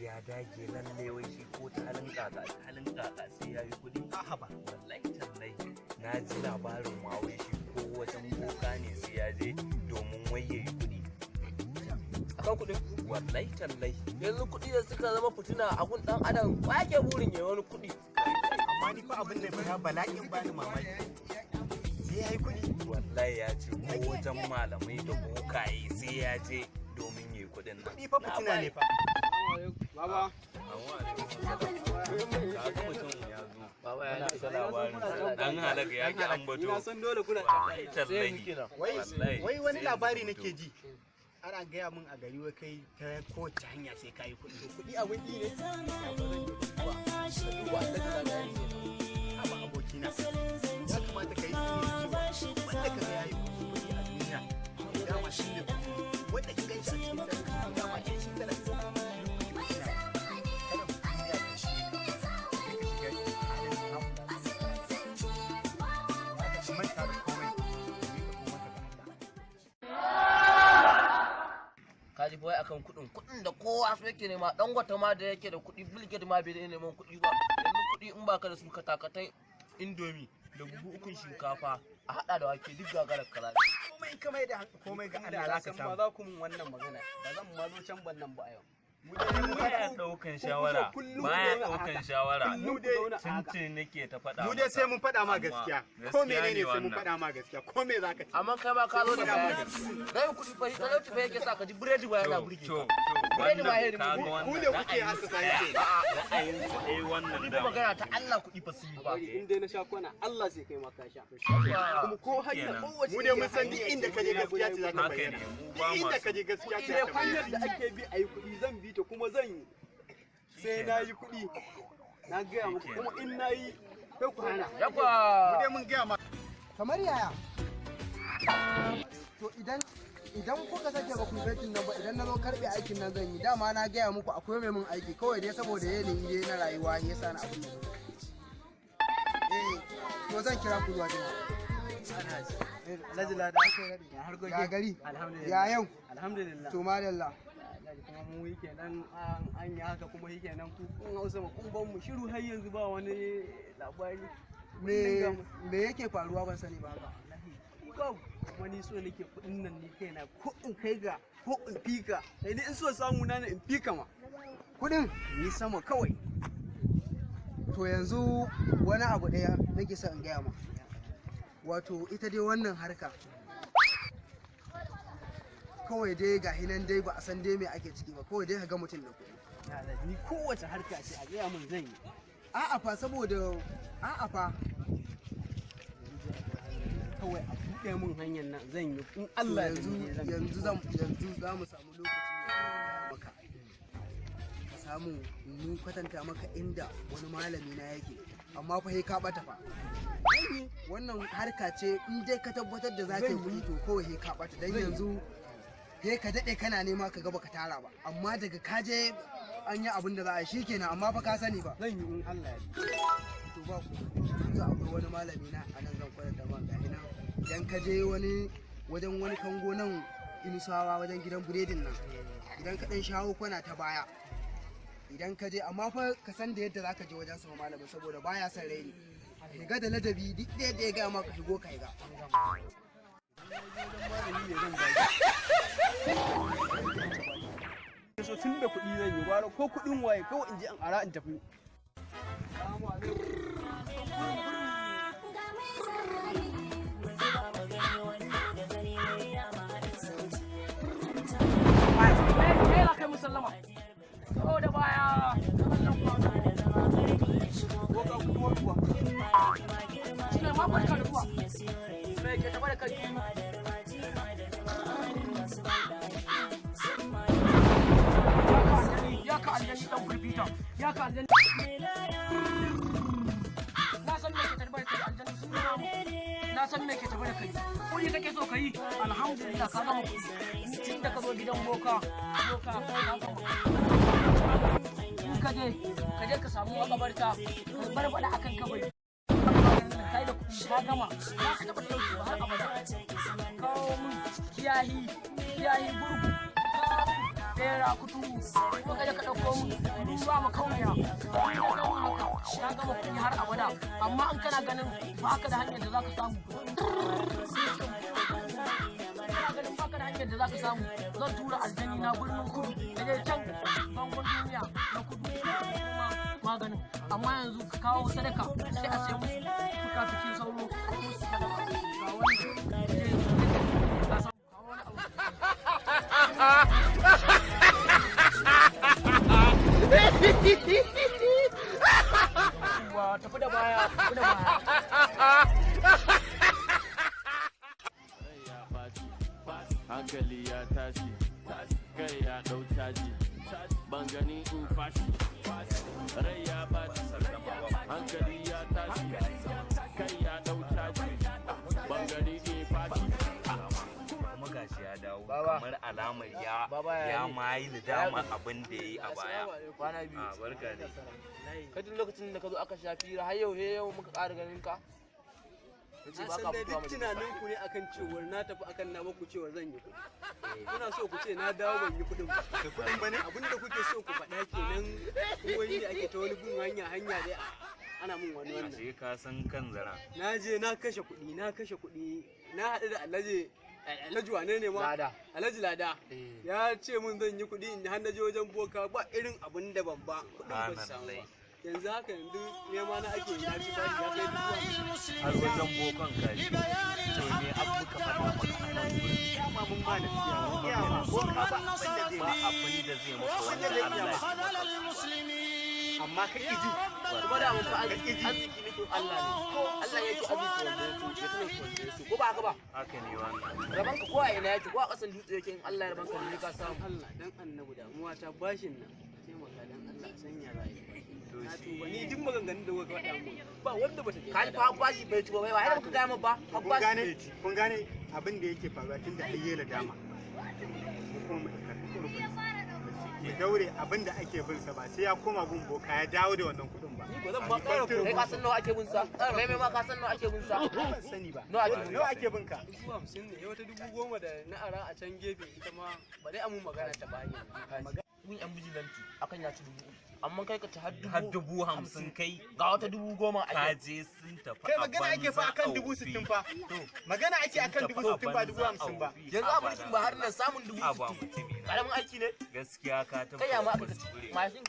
ya dage lalle wai shi ko ta halin kaka sai ya yi kuɗi. A'a ba. Wallahi tallai na ji labarin ma wai shi ko wajen boka ne sai ya je domin wai ya yi kuɗi. Akan kuɗin? Wallahi tallai. Yanzu kuɗi da suka zama fitina a gun ɗan adam ba ke burin ya wani kuɗi. Amma ni fa abin da ya bala'in bani mamaki. Sai ya yi kuɗi. Wallahi ya ce ko wajen malamai da bokaye sai ya je domin ya yi kuɗin nan. Kuɗi fa fitina ne fa. Baba. Kaga mutum ya zo. Baba ya nasa labarin dan halaga ya ki ambato. Ina san dole kuna Wai wani labari nake ji. Ana gaya min a gari wai kai ta kowace hanya sai ka yi kuɗi. kuɗi abin ki ne. Haba abokina. Ya kamata ka yi tsini cewa wanda ka ga ya yi kuɗi a duniya. Dama shi ne kuɗi. Wanda kin gan shi a cikin talaka. Dama ke shi talaka. Kaji fa wai akan kuɗin da kowa su yake nema dan gwata ma da yake da kuɗi bilgate ma bai da neman kuɗi ba yanzu kuɗi in baka da su katakatai indomi da buhu ukun shinkafa a hada da wake duk gagarar kala Komai kamar da komai ga Allah za ka samu. Ba za ku mun wannan magana. Ba zan ma zo can bannan ba yau. Baya ɗaukan shawara. Baya ɗaukan shawara. Tuntun nake ta faɗa. Mu dai sai mun faɗa ma gaskiya. Ko menene sai mun faɗa ma gaskiya. Ko me za ka ci. amma kai ma ka zo da bayani dai kuɗi fa talauci fa yake sa ka ji biredi ba yana burge ka biredi ma yayin Ku ne kuke hasa sai ra'ayin su dai wannan kuɗi da fa magana ta Allah kuɗi fa sun yi ba In dai na sha kwana Allah sai kai ma ka sha. Kuma ko hanya kowace. mu ne mun san duk inda ka je gaskiya ce za ta haka ne bayyana. mu ba Duk inda ka masu je gaskiya ce Kuɗi za ne ta hanyar bayyana. da ake bi a yi kuɗi zan bi ta kuma zan yi. Sai na yi kuɗi. Na gaya muku kuma in na yi kai ku hana. Mu yakwa dai mun gaya ma. Kamar yaya? To idan kuka sake ba ku aikin nan ba idan na zo karɓe aikin nan zan yi dama na gaya muku akwai mai mun aiki kawai dai saboda yanayi dai na rayuwa ya sa na abin da to zan kira ku zuwa jima. Alhaji Lada. Ya gari? Alhamdulillah. Ya yau? Alhamdulillah. To madalla. Kuma mu yi kenan an yi haka kuma yi kenan ku kun hausa ma kun ban mu shiru har yanzu ba wani labari. Me yake faruwa ban sani ba haka. Babu wani so nake kuɗin nan ni kaina ko in kai ga ko in fika sai dai in so samu na in fika ma Kuɗin? ni sama kawai. To yanzu wani abu ɗaya nake son in gaya ma. Wato ita dai wannan harka kawai dai ga hinan dai ba a san dai me ake ciki ba kawai dai ka ga mutum da kuɗi. Ni kowace harka ce a gaya min zan yi. A'a fa saboda a'a fa Kawai a buɗe min hanyar nan zan yi in Allah ya yanzu za mu samu lokaci maka ka samu mu kwatanta maka inda wani malami na yake amma fa ka bata fa wannan harka ce in dai ka tabbatar da za ka yi kuɗi to kawai ka bata dan yanzu ka daɗe kana nema ka ga baka tara ba amma daga ka je an yi abin da za a yi shikenan amma fa ka sani ba zan yi in Allah ya to ba ku yanzu akwai wani malami na a nan zan kwatanta ma ga ina idan ka je wajen wani kango nan inusawa wajen gidan biredin nan idan ka dan shawo kwana ta baya idan ka je amma fa ka san da yadda zaka je wajen sama malamin saboda baya son raini ga da ladabi duk da yadda ya ga maka shigo kai ga so tun da kuɗi zan yi gwara ko kuɗin waye kawai in je an ara in tafi. musallama ko da baya shine ma barka da zuwa me ke tabbata kai ya ka aljani dan kulbita ya ka aljani na san me ke tabbata kai aljani na san me ke tabbata kai kuri kake so kai alhamdulillah ka gama tun da ka zo gidan boka ka je ka samu makabarta ka barbada akan kabari kai da kuɗi ka gama za ka taɓa ɗauki ba har abada kawo min kiyahi gurgu naira kudu kuma kada ka ɗauko mu ruwa ma kauniya ya gama kuɗi har abada amma an kana ganin ba ka da hanyar da za ka samu da za ka samu zan tura aljani na birnin kudu da dai can bangon duniya na kudu kuma maganin amma yanzu ka kawo sadaka sai a sai musu fuka-fukin sauro a musu sadaka ga wani tafi da baya hankali ya tashi kai ya dau caji ban gani in fashi rai ya baci hankali ya tashi kai ya dau caji ban gani in fashi kuma gashi ya dawo kamar alamar ya mayi dama abin da yayi a baya kwana biyu a barka ne kadin lokacin da ka zo aka shafi har yau muka ƙara ganin ka na san dai duk tunanin ku ne akan cewar na tafi akan na baku cewar zan yi kuɗi kuna so ku ce na dawo ban yi kuɗin ba da kuɗin ba ne abinda kuke so ku faɗa kenan wani da ake ta wani bin hanya dai ana mun wani wannan sai ka san kan zara na je na kashe kuɗi na haɗu da alhaji wane ne ma alhaji lada ya ce mun zan yi kuɗi in har na je wajen boka ba irin abin da ban ba kuɗin ba su samu ba yanzu haka yanzu nema na ake na ci bashi ya kai har wajen bokan kaji to ne abu ka faɗa maka a nan gurin dama mun ma da siya mun iya ma boka ba abin da zai maka wanda Allah ya amma ka iji kuma da mun fa arziki nufin Allah ne Allah yake arziki wanda ya so ya tana wanda ya so ko ba haka ba haka ne wannan raban ka ko a ina yake ko a kasan dutse yake in Allah ya raban ka ne ka samu Allah dan annabi damuwa ta bashin nan sai maka dan Allah sanya rayuwa na tuba ni duk maganganun da kuka faɗa mu ba wanda bata je kai fa bashi bai tuba bai ba har ka ga mu ba kun gane abin da yake faruwa tun da ayyela dama kuma mu ya daure abin da ake bin sa ba sai ya koma gun boka ya dawo da wannan kuɗin ba ba zan ba ƙara ko kai ka san nawa ake bin sa kai mai ma ka san nawa ake bin sa ban sani ba nawa ake bin ka 50 ne wata 10,000 da na ara a can gefe ita ma ba dai amun magana ta bayan mun yan bijilanti akan ya ci 3,000 amma kai ka ci har 50,000 kai ga wata 10,000 a ka je sun tafi kai magana ake fa akan 60,000 fa magana ake akan 60,000 ba 50,000 ba yanzu a mulkin ba har nan samun 60,000 karamin aiki ne gaskiya ka tabbata kai ya ma aka ci mashin